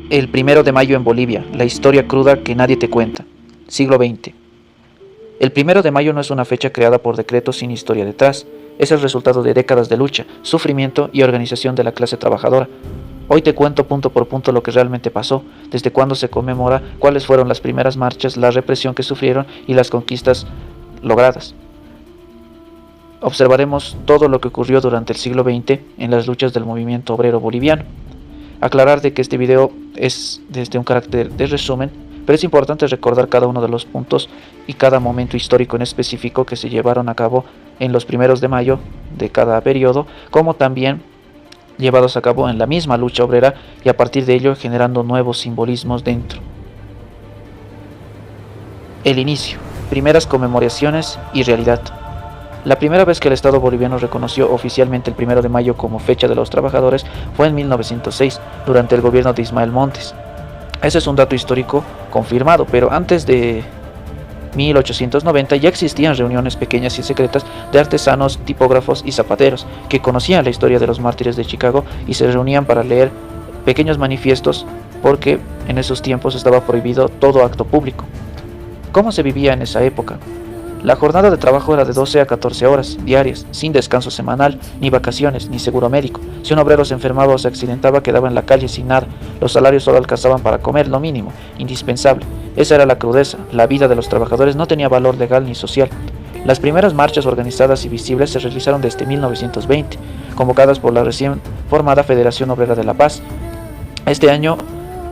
El 1 de mayo en Bolivia, la historia cruda que nadie te cuenta. Siglo XX. El 1 de mayo no es una fecha creada por decreto sin historia detrás. Es el resultado de décadas de lucha, sufrimiento y organización de la clase trabajadora. Hoy te cuento punto por punto lo que realmente pasó, desde cuándo se conmemora, cuáles fueron las primeras marchas, la represión que sufrieron y las conquistas logradas. Observaremos todo lo que ocurrió durante el siglo XX en las luchas del movimiento obrero boliviano. Aclarar de que este video es desde un carácter de resumen, pero es importante recordar cada uno de los puntos y cada momento histórico en específico que se llevaron a cabo en los 1 de mayo de cada periodo, como también llevados a cabo en la misma lucha obrera y a partir de ello generando nuevos simbolismos dentro. El inicio, primeras conmemoraciones y realidad. La primera vez que el Estado boliviano reconoció oficialmente el 1 de mayo como fecha de los trabajadores fue en 1906, durante el gobierno de Ismael Montes. Ese es un dato histórico confirmado, pero antes de 1890 ya existían reuniones pequeñas y secretas de artesanos, tipógrafos y zapateros que conocían la historia de los mártires de Chicago y se reunían para leer pequeños manifiestos porque en esos tiempos estaba prohibido todo acto público. ¿Cómo se vivía en esa época? La jornada de trabajo era de 12 a 14 horas diarias, sin descanso semanal, ni vacaciones, ni seguro médico. Si un obrero se enfermaba o se accidentaba, quedaba en la calle sin nada. Los salarios solo alcanzaban para comer, lo mínimo, indispensable. Esa era la crudeza. La vida de los trabajadores no tenía valor legal ni social. Las primeras marchas organizadas y visibles se realizaron desde 1920, convocadas por la recién formada Federación Obrera de La Paz. Este año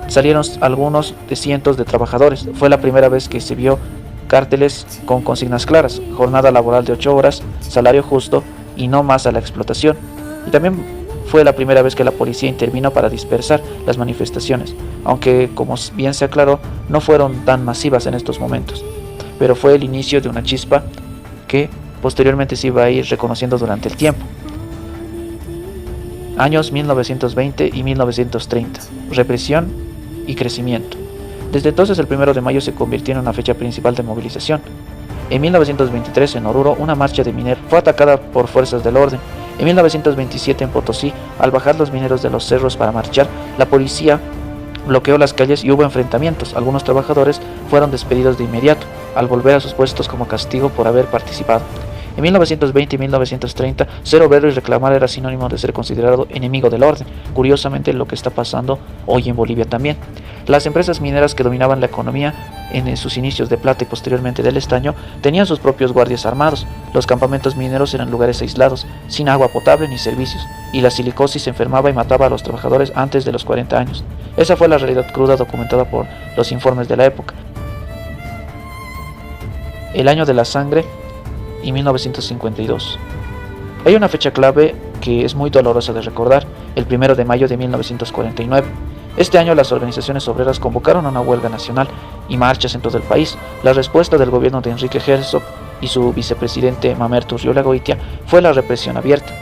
salieron algunos de cientos de trabajadores. Fue la primera vez que se vio carteles con consignas claras: jornada laboral de 8 horas, salario justo y no más a la explotación. Y también fue la primera vez que la policía intervino para dispersar las manifestaciones, aunque, como bien se aclaró, no fueron tan masivas en estos momentos, pero fue el inicio de una chispa que posteriormente se iba a ir reconociendo durante el tiempo. Años 1920 y 1930, represión y crecimiento. Desde entonces el 1 de mayo se convirtió en una fecha principal de movilización. En 1923 en Oruro una marcha de mineros fue atacada por fuerzas del orden. En 1927 en Potosí, al bajar los mineros de los cerros para marchar, la policía bloqueó las calles y hubo enfrentamientos. Algunos trabajadores fueron despedidos de inmediato, al volver a sus puestos como castigo por haber participado. En 1920 y 1930, ser obrero y reclamar era sinónimo de ser considerado enemigo del orden. Curiosamente, lo que está pasando hoy en Bolivia también. Las empresas mineras que dominaban la economía en sus inicios de plata y posteriormente del estaño tenían sus propios guardias armados. Los campamentos mineros eran lugares aislados, sin agua potable ni servicios, y la silicosis enfermaba y mataba a los trabajadores antes de los 40 años. Esa fue la realidad cruda documentada por los informes de la época. El año de la sangre y 1952. Hay una fecha clave que es muy dolorosa de recordar: el 1 de mayo de 1949. Este año las organizaciones obreras convocaron una huelga nacional y marchas en todo el país. La respuesta del gobierno de Enrique Herzog y su vicepresidente Mamerto Urriola-Goitia fue la represión abierta.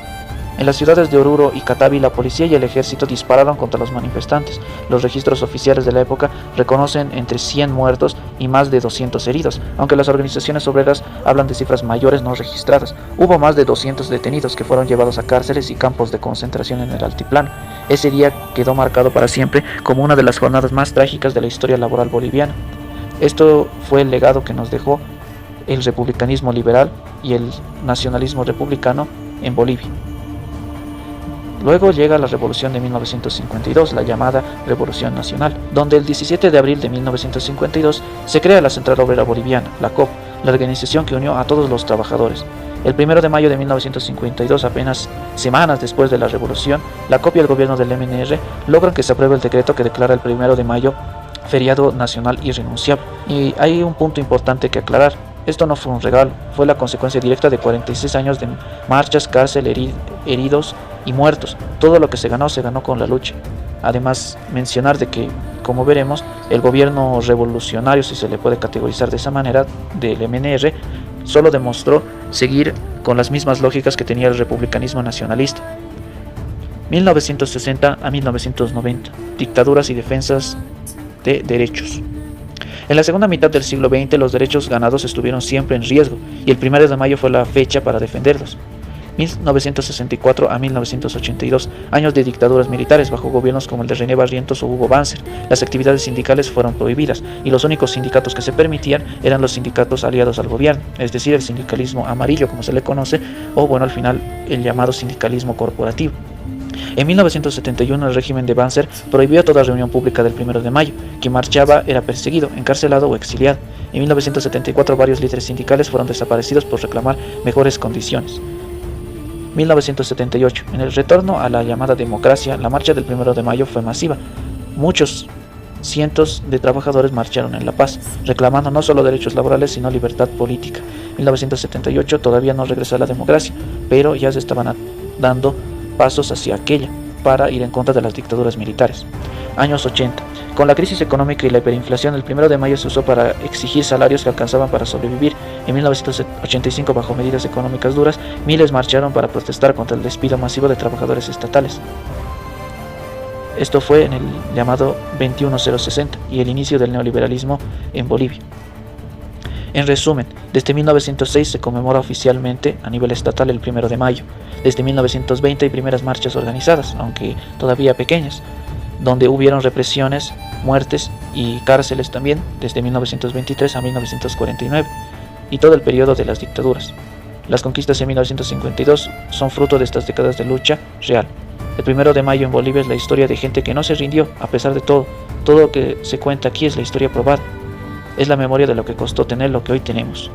En las ciudades de Oruro y Catavi, la policía y el ejército dispararon contra los manifestantes. Los registros oficiales de la época reconocen entre 100 muertos y más de 200 heridos, aunque las organizaciones obreras hablan de cifras mayores no registradas. Hubo más de 200 detenidos que fueron llevados a cárceles y campos de concentración en el altiplano. Ese día quedó marcado para siempre como una de las jornadas más trágicas de la historia laboral boliviana. Esto fue el legado que nos dejó el republicanismo liberal y el nacionalismo republicano en Bolivia. Luego llega la Revolución de 1952, la llamada Revolución Nacional, donde el 17 de abril de 1952 se crea la Central Obrera Boliviana, la COB, la organización que unió a todos los trabajadores. El 1 de mayo de 1952, apenas semanas después de la revolución, la COP y el gobierno del MNR logran que se apruebe el decreto que declara el 1 de mayo feriado nacional irrenunciable. Y hay un punto importante que aclarar: esto no fue un regalo, fue la consecuencia directa de 46 años de marchas, cárcel, heridos y muertos. Todo lo que se ganó con la lucha. Además, mencionar de que, como veremos, el gobierno revolucionario, si se le puede categorizar de esa manera, del MNR, solo demostró seguir con las mismas lógicas que tenía el republicanismo nacionalista. 1960 a 1990, dictaduras y defensas de derechos. En la segunda mitad del siglo XX los derechos ganados estuvieron siempre en riesgo y el 1 de mayo fue la fecha para defenderlos. 1964 a 1982, años de dictaduras militares bajo gobiernos como el de René Barrientos o Hugo Banzer. Las actividades sindicales fueron prohibidas y los únicos sindicatos que se permitían eran los sindicatos aliados al gobierno, es decir, el sindicalismo amarillo como se le conoce, o bueno, al final el llamado sindicalismo corporativo. En 1971 el régimen de Banzer prohibió toda reunión pública del 1 de mayo. Quien marchaba era perseguido, encarcelado o exiliado. En 1974 varios líderes sindicales fueron desaparecidos por reclamar mejores condiciones. 1978. En el retorno a la llamada democracia, la marcha del 1 de mayo fue masiva. Muchos cientos de trabajadores marcharon en La Paz, reclamando no solo derechos laborales, sino libertad política. 1978 todavía no regresó a la democracia, pero ya se estaban dando pasos hacia aquella para ir en contra de las dictaduras militares. Años 80. Con la crisis económica y la hiperinflación, el 1 de mayo se usó para exigir salarios que alcanzaban para sobrevivir. En 1985, bajo medidas económicas duras, miles marcharon para protestar contra el despido masivo de trabajadores estatales. Esto fue en el llamado 21060 y el inicio del neoliberalismo en Bolivia. En resumen, desde 1906 se conmemora oficialmente a nivel estatal el 1 de mayo. Desde 1920 hay primeras marchas organizadas, aunque todavía pequeñas, donde hubieron represiones, muertes y cárceles también desde 1923 a 1949 y todo el periodo de las dictaduras. Las conquistas en 1952 son fruto de estas décadas de lucha real. El 1 de mayo en Bolivia es la historia de gente que no se rindió a pesar de todo. Todo lo que se cuenta aquí es la historia probada. Es la memoria de lo que costó tener lo que hoy tenemos.